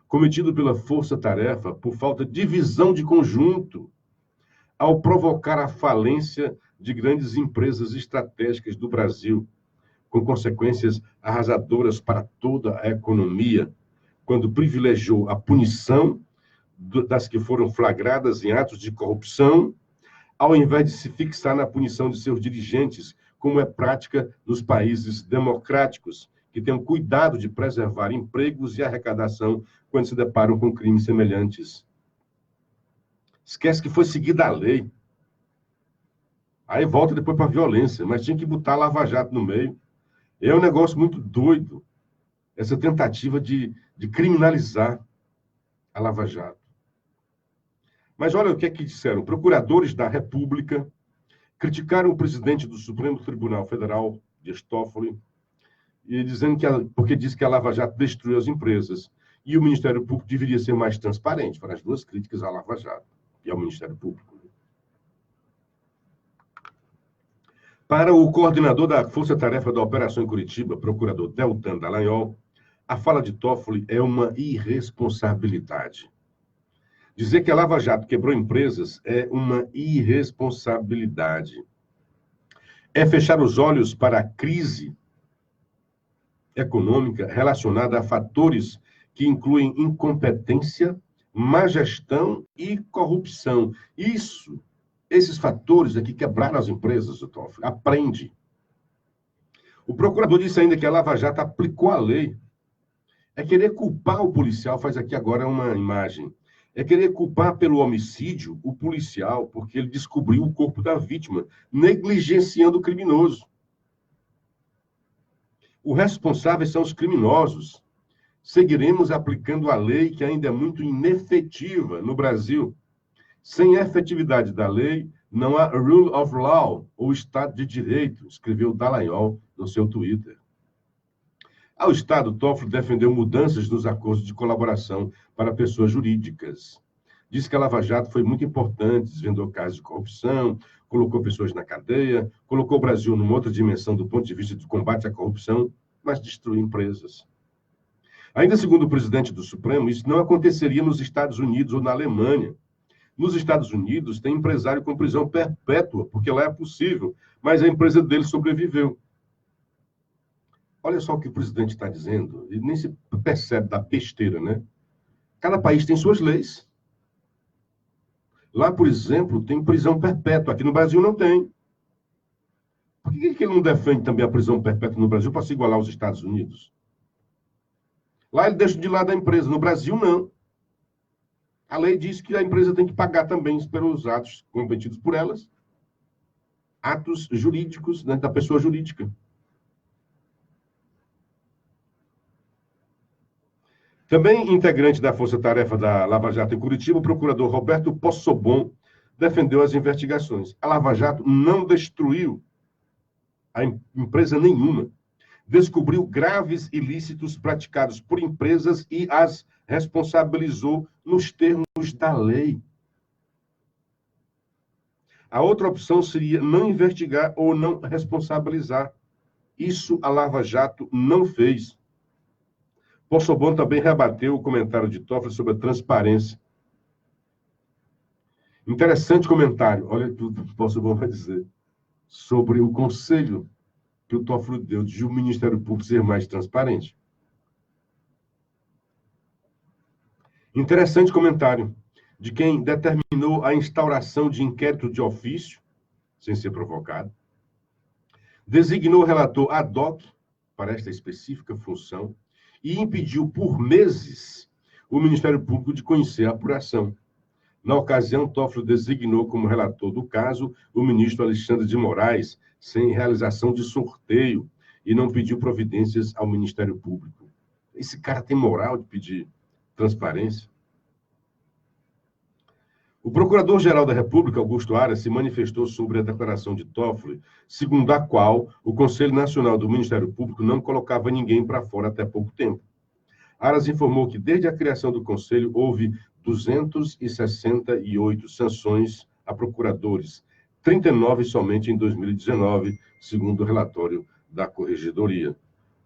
cometido pela força-tarefa por falta de visão de conjunto, ao provocar a falência de grandes empresas estratégicas do Brasil, com consequências arrasadoras para toda a economia, quando privilegiou a punição das que foram flagradas em atos de corrupção, ao invés de se fixar na punição de seus dirigentes, como é prática nos países democráticos, que têm cuidado de preservar empregos e arrecadação quando se deparam com crimes semelhantes. Esquece que foi seguida a lei. Aí volta depois para a violência, mas tinha que botar a Lava Jato no meio. É um negócio muito doido, essa tentativa de criminalizar a Lava Jato. Mas olha o que é que disseram. Procuradores da República criticaram o presidente do Supremo Tribunal Federal, Dias Toffoli, e dizendo porque disse que a Lava Jato destruiu as empresas. E o Ministério Público deveria ser mais transparente. Foram as duas críticas à Lava Jato e ao Ministério Público. Para o coordenador da Força Tarefa da Operação em Curitiba, procurador Deltan Dallagnol, a fala de Toffoli é uma irresponsabilidade. Dizer que a Lava Jato quebrou empresas é uma irresponsabilidade. É fechar os olhos para a crise econômica relacionada a fatores que incluem incompetência, má gestão e corrupção. Esses fatores aqui quebraram as empresas, o Toffoli. Aprende. O procurador disse ainda que a Lava Jato aplicou a lei. É querer culpar o policial, faz aqui agora uma imagem. É querer culpar pelo homicídio o policial, porque ele descobriu o corpo da vítima, negligenciando o criminoso. Os responsáveis são os criminosos. Seguiremos aplicando a lei que ainda é muito inefetiva no Brasil. Sem efetividade da lei, não há rule of law, ou Estado de Direito, escreveu Dallagnol no seu Twitter. Ao Estado, Toffoli defendeu mudanças nos acordos de colaboração para pessoas jurídicas. Disse que a Lava Jato foi muito importante, desvendou casos de corrupção, colocou pessoas na cadeia, colocou o Brasil numa outra dimensão do ponto de vista do combate à corrupção, mas destruiu empresas. Ainda segundo o presidente do Supremo, isso não aconteceria nos Estados Unidos ou na Alemanha. Nos Estados Unidos, tem empresário com prisão perpétua, porque lá é possível, mas a empresa dele sobreviveu. Olha só o que o presidente está dizendo, e nem se percebe da besteira, né? Cada país tem suas leis. Lá, por exemplo, tem prisão perpétua. Aqui no Brasil não tem. Por que ele não defende também a prisão perpétua no Brasil para se igualar aos Estados Unidos? Lá ele deixa de lado a empresa. No Brasil, não. A lei diz que a empresa tem que pagar também pelos atos cometidos por elas. Atos jurídicos, né, da pessoa jurídica. Também integrante da Força Tarefa da Lava Jato em Curitiba, o procurador Roberto Possobon defendeu as investigações. A Lava Jato não destruiu a empresa nenhuma. Descobriu graves ilícitos praticados por empresas e as responsabilizou nos termos da lei. A outra opção seria não investigar ou não responsabilizar. Isso a Lava Jato não fez. Possobon também rebateu o comentário de Toffoli sobre a transparência. Interessante comentário, olha o que o Poço Bom vai dizer, sobre o conselho que o Toffoli deu de o Ministério Público ser mais transparente. Interessante comentário de quem determinou a instauração de inquérito de ofício, sem ser provocado, designou o relator ad hoc para esta específica função e impediu por meses o Ministério Público de conhecer a apuração. Na ocasião, Toffoli designou como relator do caso o ministro Alexandre de Moraes, sem realização de sorteio, e não pediu providências ao Ministério Público. Esse cara tem moral de pedir transparência? O Procurador-Geral da República, Augusto Aras, se manifestou sobre a declaração de Toffoli, segundo a qual o Conselho Nacional do Ministério Público não colocava ninguém para fora até pouco tempo. Aras informou que, desde a criação do Conselho, houve 268 sanções a procuradores, 39 somente em 2019, segundo o relatório da Corregedoria.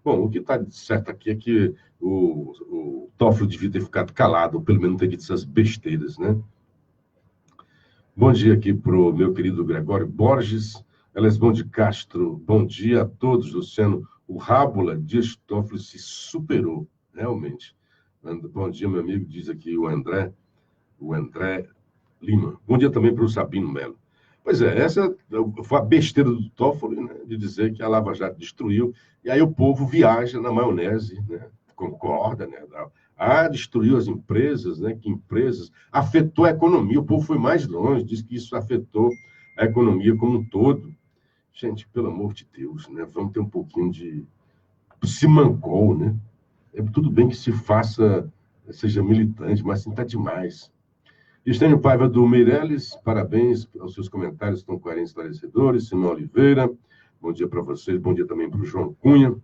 Bom, o que está certo aqui é que o Toffoli devia ter ficado calado, ou pelo menos não ter dito essas besteiras, né? Bom dia aqui para o meu querido Gregório Borges, Elesbão de Castro, bom dia a todos, Luciano. O Rábula Dias Toffoli se superou, realmente. Bom dia, meu amigo, diz aqui o André Lima. Bom dia também para o Sabino Melo. Pois é, essa foi a besteira do Toffoli, né, de dizer que a Lava Jato destruiu, e aí o povo viaja na maionese, né, concorda, né, destruiu as empresas, né, que empresas, afetou a economia, o povo foi mais longe, disse que isso afetou a economia como um todo. Gente, pelo amor de Deus, né, vamos ter um pouquinho de simancol, né? É tudo bem que se faça, seja militante, mas assim está demais. Estênio Paiva do Meirelles, parabéns aos seus comentários, estão coerentes, esclarecedores. Simão Oliveira, bom dia para vocês, bom dia também para o João Cunha.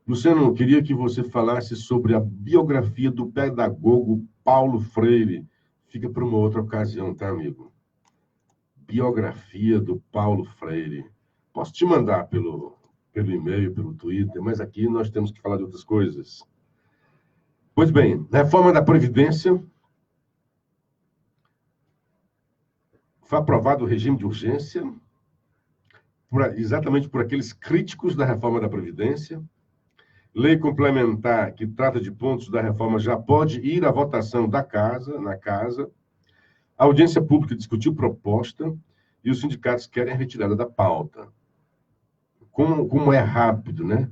Luciano, eu queria que você falasse sobre a biografia do pedagogo Paulo Freire. Fica para uma outra ocasião, tá, amigo? Biografia do Paulo Freire. Posso te mandar pelo e-mail, pelo Twitter, mas aqui nós temos que falar de outras coisas. Pois bem, reforma da Previdência. Foi aprovado o regime de urgência, exatamente por aqueles críticos da reforma da Previdência. Lei complementar que trata de pontos da reforma já pode ir à votação na casa. A audiência pública discutiu proposta e os sindicatos querem a retirada da pauta. Como é rápido, né?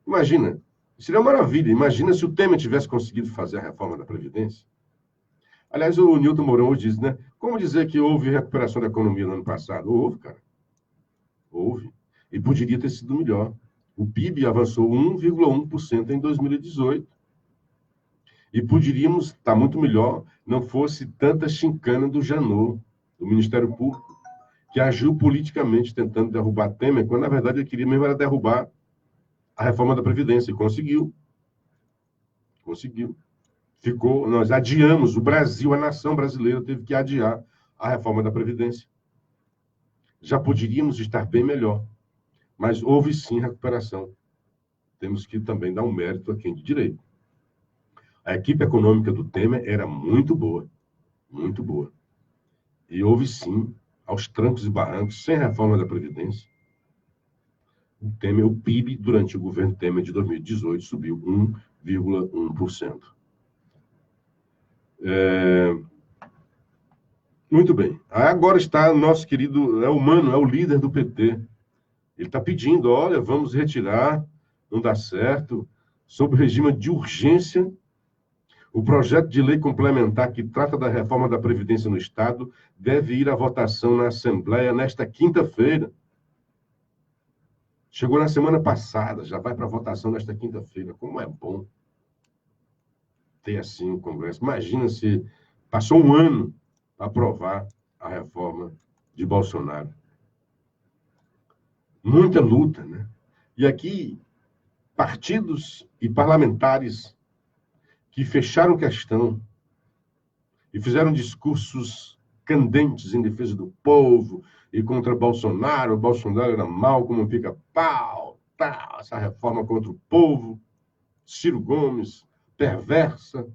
Imagina, seria uma maravilha. Imagina se o Temer tivesse conseguido fazer a reforma da Previdência. Aliás, o Nilton Mourão hoje diz, né? Como dizer que houve recuperação da economia no ano passado? Houve, cara. Houve. E poderia ter sido melhor. O PIB avançou 1,1% em 2018. E poderíamos estar muito melhor, não fosse tanta chincana do Janot, do Ministério Público, que agiu politicamente tentando derrubar Temer, quando, na verdade, ele queria mesmo era derrubar a reforma da Previdência. E conseguiu. Conseguiu. Nós adiamos, o Brasil, a nação brasileira, teve que adiar a reforma da Previdência. Já poderíamos estar bem melhor, mas houve sim recuperação. Temos que também dar um mérito a quem de direito. A equipe econômica do Temer era muito boa, muito boa. E houve sim, aos trancos e barrancos, sem reforma da Previdência, o PIB, durante o governo Temer de 2018, subiu 1,1%. Muito bem. Agora está o nosso querido, o Mano, é o líder do PT. Ele está pedindo, olha, vamos retirar, não dá certo, sob o regime de urgência, o projeto de lei complementar que trata da reforma da Previdência no Estado deve ir à votação na Assembleia nesta quinta-feira. Chegou na semana passada, já vai para a votação nesta quinta-feira. Como é bom ter assim o Congresso. Imagina se passou um ano para aprovar a reforma de Bolsonaro. Muita luta, né? E aqui, partidos e parlamentares que fecharam questão e fizeram discursos candentes em defesa do povo e contra Bolsonaro. O Bolsonaro era mau como pica-pau, essa reforma contra o povo. Ciro Gomes, perversa.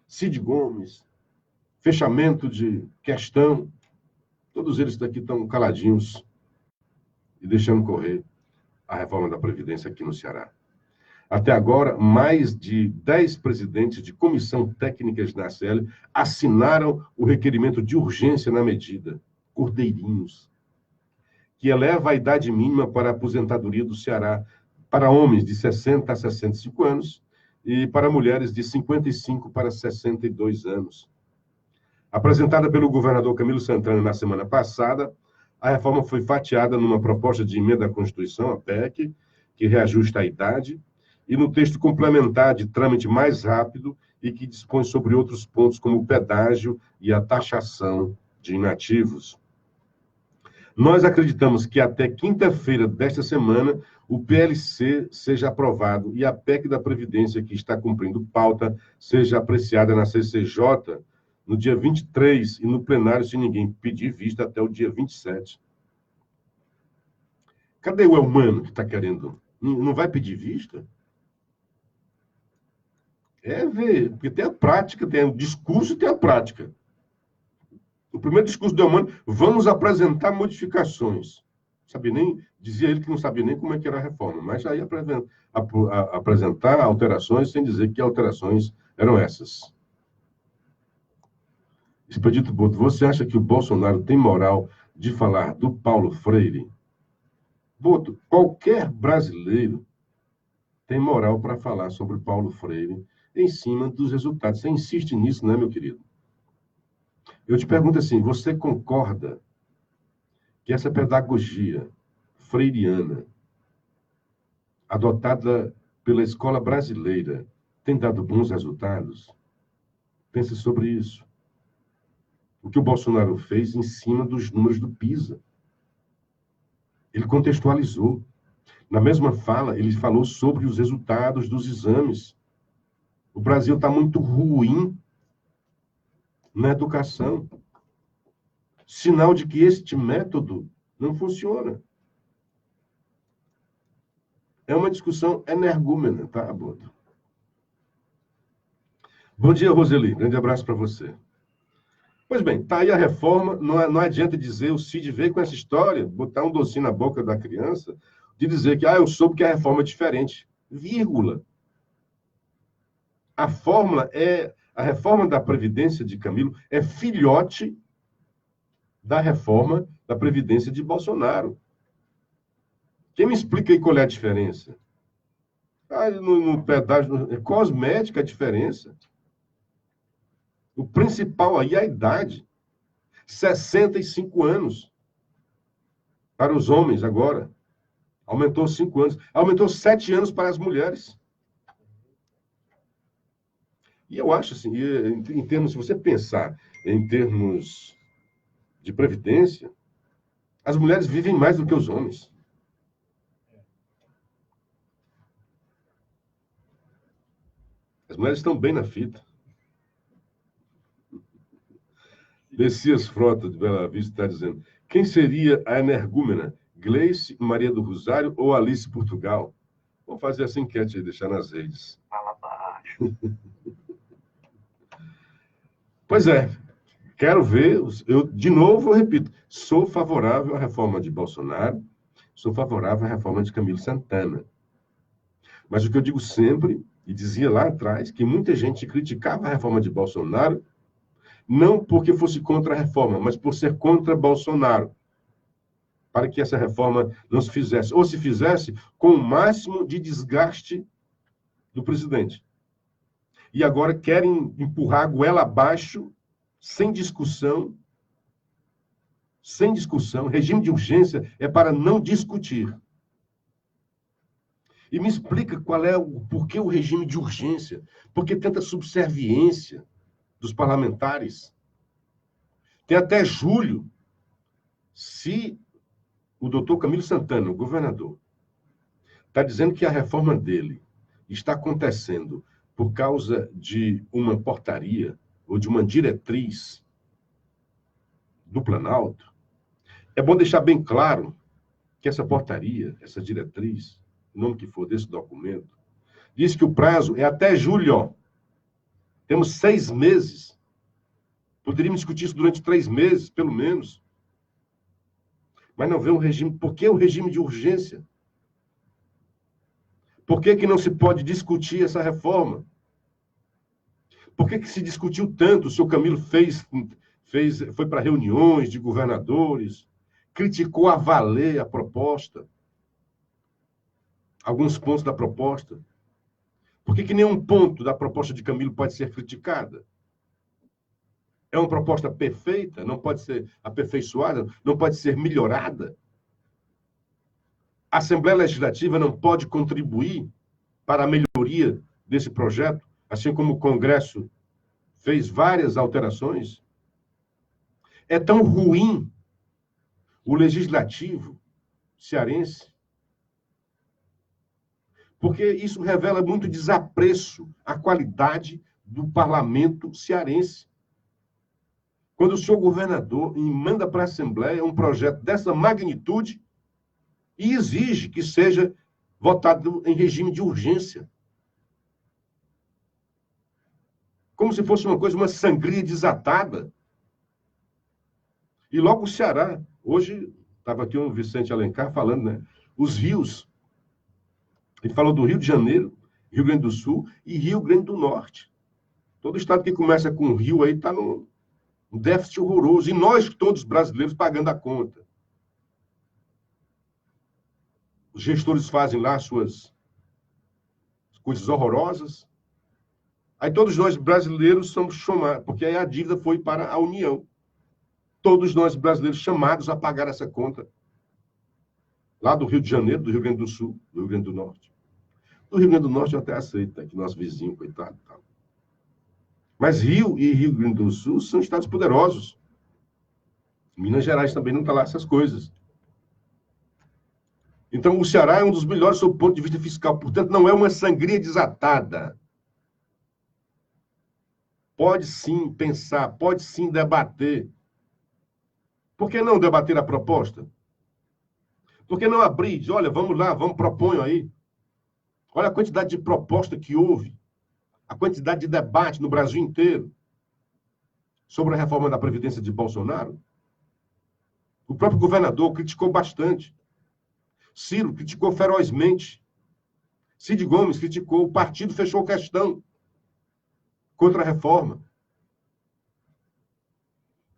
Cid Gomes, fechamento de questão, todos eles daqui estão caladinhos e deixando correr a reforma da Previdência aqui no Ceará. Até agora, mais de 10 presidentes de comissão técnicas da ACL assinaram o requerimento de urgência na medida, cordeirinhos, que eleva a idade mínima para a aposentadoria do Ceará para homens de 60 a 65 anos e para mulheres de 55 para 62 anos. Apresentada pelo governador Camilo Santana na semana passada, a reforma foi fatiada numa proposta de emenda à Constituição, a PEC, que reajusta a idade, e no texto complementar de trâmite mais rápido e que dispõe sobre outros pontos, como o pedágio e a taxação de inativos. Nós acreditamos que até quinta-feira desta semana o PLC seja aprovado e a PEC da Previdência, que está cumprindo pauta, seja apreciada na CCJ no dia 23 e no plenário, se ninguém pedir vista, até o dia 27. Cadê o Elmano que está querendo? Não vai pedir vista? É ver, porque tem a prática, tem o discurso e tem a prática. O primeiro discurso do Elmano, vamos apresentar modificações. Sabia nem, dizia ele que não sabia nem como é que era a reforma, mas já ia apresentar alterações sem dizer que alterações eram essas. Expedito Boto, você acha que o Bolsonaro tem moral de falar do Paulo Freire? Boto, qualquer brasileiro tem moral para falar sobre Paulo Freire em cima dos resultados. Você insiste nisso, né, meu querido? Eu te pergunto assim, você concorda que essa pedagogia freiriana, adotada pela escola brasileira, tem dado bons resultados? Pense sobre isso. O que o Bolsonaro fez em cima dos números do PISA. Ele contextualizou. Na mesma fala, ele falou sobre os resultados dos exames. O Brasil está muito ruim na educação. Sinal de que este método não funciona. É uma discussão energúmena, tá, Boto? Bom dia, Roseli. Grande abraço para você. Pois bem, tá aí a reforma. Não adianta dizer, o Cid veio com essa história, botar um docinho na boca da criança, de dizer que, eu soube que a reforma é diferente. Vírgula. A reforma da Previdência de Camilo é filhote da reforma da Previdência de Bolsonaro. Quem me explica aí qual é a diferença? No pedágio, é cosmética a diferença. O principal aí é a idade. 65 anos. Para os homens agora. Aumentou 5 anos. Aumentou 7 anos para as mulheres. E eu acho assim, em termos, se você pensar em termos de previdência, as mulheres vivem mais do que os homens. As mulheres estão bem na fita. Messias Frota, de Bela Vista, está dizendo, quem seria a energúmena? Gleice, Maria do Rosário ou Alice Portugal? Vamos fazer essa enquete aí, deixar nas redes. Fala baixo. Pois é, quero ver, de novo, eu repito, sou favorável à reforma de Bolsonaro, sou favorável à reforma de Camilo Santana. Mas o que eu digo sempre, e dizia lá atrás, que muita gente criticava a reforma de Bolsonaro, não porque fosse contra a reforma, mas por ser contra Bolsonaro, para que essa reforma não se fizesse, ou se fizesse com o máximo de desgaste do presidente. E agora querem empurrar a goela abaixo, sem discussão. Sem discussão. Regime de urgência é para não discutir. E me explica por que o regime de urgência? Porque tanta subserviência dos parlamentares. Tem até julho. Se o doutor Camilo Santana, o governador, está dizendo que a reforma dele está acontecendo por causa de uma portaria ou de uma diretriz do Planalto, é bom deixar bem claro que essa portaria, essa diretriz, o nome que for desse documento, diz que o prazo é até julho. Temos 6 meses Poderíamos discutir isso durante 3 meses, pelo menos. Mas não vê um regime. Por que o regime de urgência? Por que que não se pode discutir essa reforma? Por que que se discutiu tanto? O senhor Camilo foi para reuniões de governadores, criticou a valer a proposta, alguns pontos da proposta. Por que que nenhum ponto da proposta de Camilo pode ser criticada? É uma proposta perfeita, não pode ser aperfeiçoada, não pode ser melhorada. A Assembleia Legislativa não pode contribuir para a melhoria desse projeto, assim como o Congresso fez várias alterações. É tão ruim o legislativo cearense, porque isso revela muito desapreço à qualidade do parlamento cearense. Quando o senhor governador manda para a Assembleia um projeto dessa magnitude e exige que seja votado em regime de urgência. Como se fosse uma sangria desatada. E logo o Ceará, hoje, estava aqui o Vicente Alencar falando, né? Os rios. Ele falou do Rio de Janeiro, Rio Grande do Sul e Rio Grande do Norte. Todo estado que começa com rio aí está num déficit horroroso. E nós, todos brasileiros, pagando a conta. Os gestores fazem lá suas coisas horrorosas. Aí todos nós brasileiros somos chamados, porque aí a dívida foi para a União. Todos nós brasileiros chamados a pagar essa conta. Lá do Rio de Janeiro, do Rio Grande do Sul, do Rio Grande do Norte. Do Rio Grande do Norte eu até aceito, né, que nosso vizinho, coitado. Tal. Mas Rio e Rio Grande do Sul são estados poderosos. Minas Gerais também não está lá essas coisas. Então, o Ceará é um dos melhores sob o ponto de vista fiscal. Portanto, não é uma sangria desatada. Pode sim pensar, pode sim debater. Por que não debater a proposta? Por que não abrir? Diz, olha, vamos lá, proponham aí. Olha a quantidade de proposta que houve. A quantidade de debate no Brasil inteiro sobre a reforma da Previdência de Bolsonaro. O próprio governador criticou bastante. Ciro criticou ferozmente. Cid Gomes criticou. O partido fechou questão contra a reforma.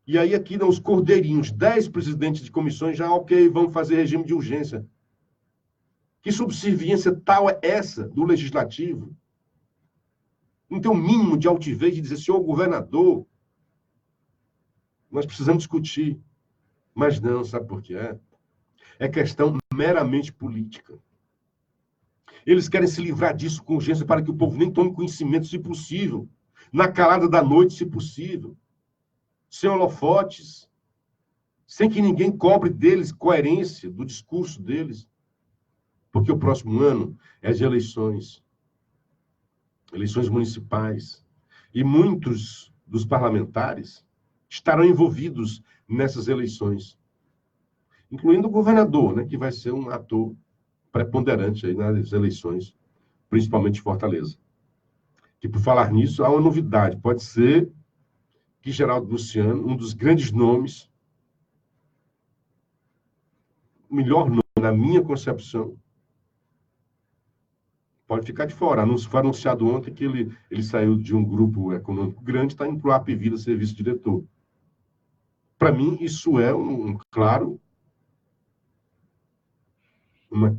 E aí aqui, os cordeirinhos, 10 presidentes de comissões já, ok, vamos fazer regime de urgência. Que subserviência tal é essa do legislativo? Não tem o mínimo de altivez de dizer, senhor governador, nós precisamos discutir. Mas não, sabe por quê? É questão meramente política. Eles querem se livrar disso com urgência para que o povo nem tome conhecimento, se possível. Na calada da noite, se possível. Sem holofotes. Sem que ninguém cobre deles coerência do discurso deles. Porque o próximo ano é de eleições. Eleições municipais. E muitos dos parlamentares estarão envolvidos nessas eleições. Incluindo o governador, né, que vai ser um ator preponderante aí nas eleições, principalmente em Fortaleza. Que, por falar nisso, há uma novidade. Pode ser que Geraldo Luciano, um dos grandes nomes, o melhor nome, na minha concepção, pode ficar de fora. Foi anunciado ontem que ele saiu de um grupo econômico grande e está indo para o Apvida ser vice-diretor. Para mim, isso é uma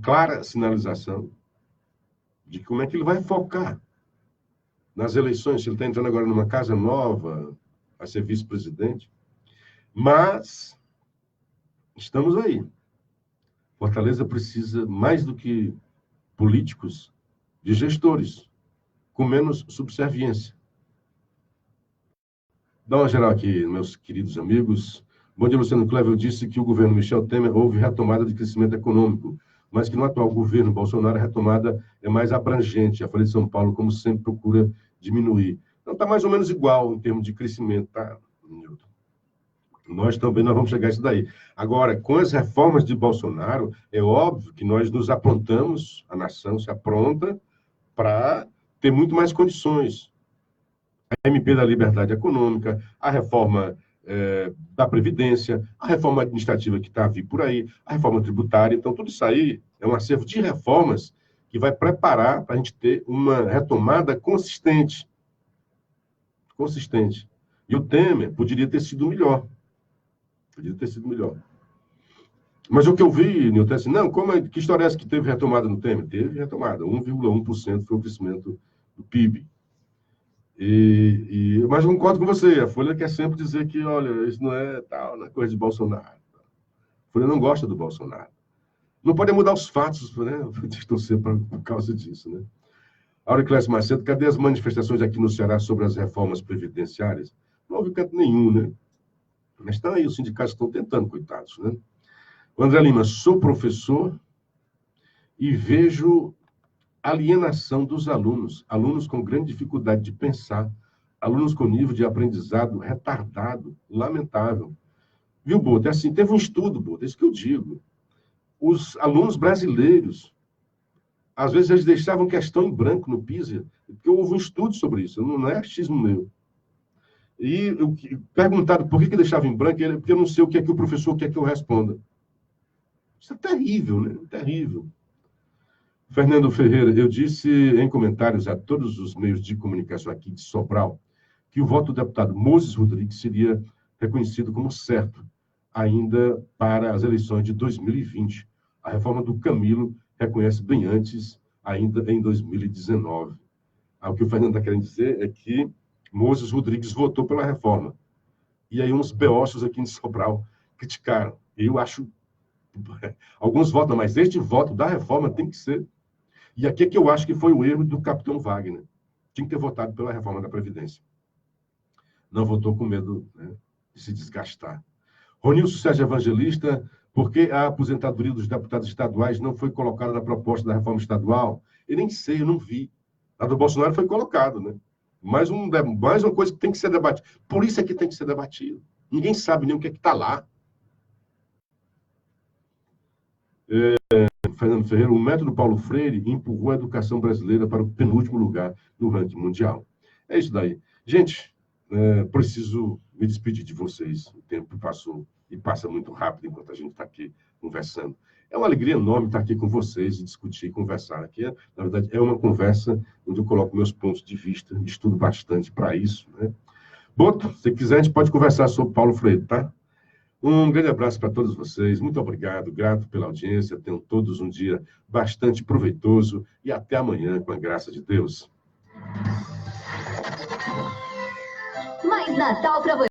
clara sinalização de como é que ele vai focar nas eleições. Se ele está entrando agora numa casa nova, a ser vice-presidente. Mas estamos aí. Fortaleza precisa, mais do que políticos, de gestores, com menos subserviência. Dá uma geral aqui, meus queridos amigos. Bom dia, Luciano Clever. Eu disse que o governo Michel Temer houve retomada de crescimento econômico, mas que no atual governo Bolsonaro a retomada é mais abrangente. A Folha de São Paulo, como sempre, procura diminuir. Então, está mais ou menos igual em termos de crescimento, tá, Nilton? Nós vamos chegar a isso daí. Agora, com as reformas de Bolsonaro, é óbvio que nós nos aprontamos, a nação se apronta para ter muito mais condições a MP da Liberdade Econômica, a reforma da Previdência, a reforma administrativa que está a vir por aí, a reforma tributária. Então, tudo isso aí é um acervo de reformas que vai preparar para a gente ter uma retomada consistente. Consistente. E o Temer poderia ter sido melhor. Poderia ter sido melhor. Mas o que eu vi, Nilton, é assim, não, que história é essa que teve retomada no Temer? Teve retomada. 1,1% foi o crescimento do PIB. Mas eu concordo com você, a Folha quer sempre dizer que, olha, isso não é tal, não é coisa de Bolsonaro. A Folha não gosta do Bolsonaro. Não pode mudar os fatos, né? Torcer por causa disso, né? Auriclésio Macedo, cadê as manifestações aqui no Ceará sobre as reformas previdenciárias? Não houve canto nenhum, né? Mas estão aí, os sindicatos estão tentando, coitados, né? O André Lima, sou professor e vejo alienação dos alunos, alunos com grande dificuldade de pensar, alunos com nível de aprendizado retardado, lamentável. Viu, Boto? É assim, teve um estudo, Boto, é isso que eu digo. Os alunos brasileiros, às vezes eles deixavam questão em branco no PISA, porque houve um estudo sobre isso, não é achismo meu. E perguntaram por que deixava em branco, porque eu não sei o que é que o professor quer que eu responda. Isso é terrível, né? Terrível. Fernando Ferreira, eu disse em comentários a todos os meios de comunicação aqui de Sobral que o voto do deputado Moses Rodrigues seria reconhecido como certo ainda para as eleições de 2020. A reforma do Camilo reconhece bem antes, ainda em 2019. O que o Fernando está querendo dizer é que Moses Rodrigues votou pela reforma. E aí uns beócios aqui em Sobral criticaram. Eu acho... Alguns votam, mas este voto da reforma tem que ser... E aqui é que eu acho que foi o erro do capitão Wagner. Tinha que ter votado pela reforma da Previdência. Não votou com medo, né, de se desgastar. Ronilson Sérgio Evangelista, por que a aposentadoria dos deputados estaduais não foi colocada na proposta da reforma estadual? Eu nem sei, eu não vi. A do Bolsonaro foi colocado, né? Mais uma coisa que tem que ser debatida. Por isso é que tem que ser debatido. Ninguém sabe nem o que é que está lá. Fernando Ferreira, o método Paulo Freire empurrou a educação brasileira para o penúltimo lugar no ranking mundial. É isso daí. Gente, preciso me despedir de vocês. O tempo passou e passa muito rápido enquanto a gente está aqui conversando. É uma alegria enorme estar aqui com vocês e discutir e conversar. Aqui, na verdade, é uma conversa onde eu coloco meus pontos de vista, estudo bastante para isso, né? Boto, se quiser, a gente pode conversar sobre Paulo Freire, tá? Um grande abraço para todos vocês. Muito obrigado, grato pela audiência. Tenham todos um dia bastante proveitoso e até amanhã, com a graça de Deus. Mais Natal pra você.